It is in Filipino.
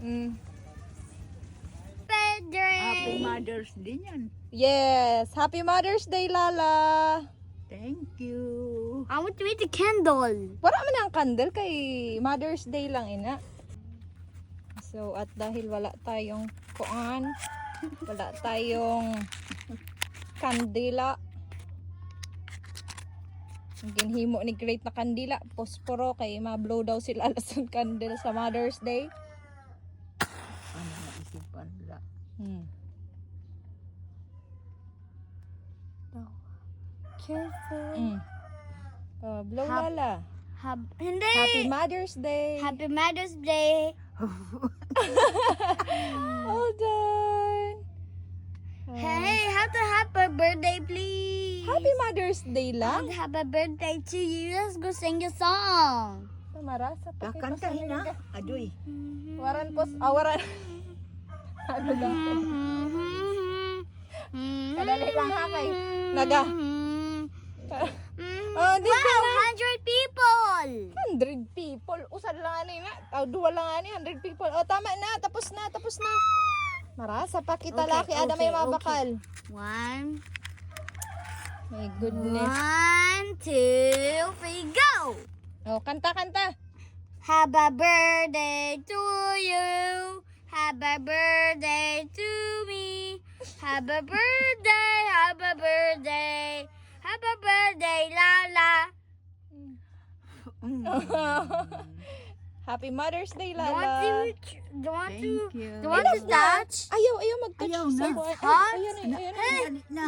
Mm. Happy Mother's Day yan. Yes, Happy Mother's Day, Lala. Thank you. I want to eat the candle. Wala man ang candle kay Mother's Day lang ina. So at dahil wala tayong kuan, wala tayong kandila. Ang ginhimo ni Great na kandila, posporo kay ma-blow daw sila alas ng candle sa Mother's Day. Ano naisipan nila? Mm. Careful. Blow Lala. Hindi. Happy Mother's Day. Happy Mother's Day. Well done. Hey, happy birthday, please. Happy Mother's Day lang. Happy birthday to you. Let's go sing a song. Marasa pa kay Kakantahin na. Adoy. Waran pos, waran. Ano lang. Kadali lang ha kay naga. Oh, di Wow, ba? 100 people. 100 people. Usad lang ani na. Duwa lang ani 100 people. Oh, tama na. Tapos na. Marasa pa kita Okay, laki ada may okay, mabakal. 1, My goodness. 1, 2, 3, go. Oh, kanta. Happy birthday to you. Happy birthday to me. Happy birthday, happy birthday. Happy birthday, Lala. Happy Mother's Day, Do you want Lala. to, do you want Thank to, you. do you want to touch? Ayaw magtouch Ayaw sa na. kuwan. Hot? Ayan. Na.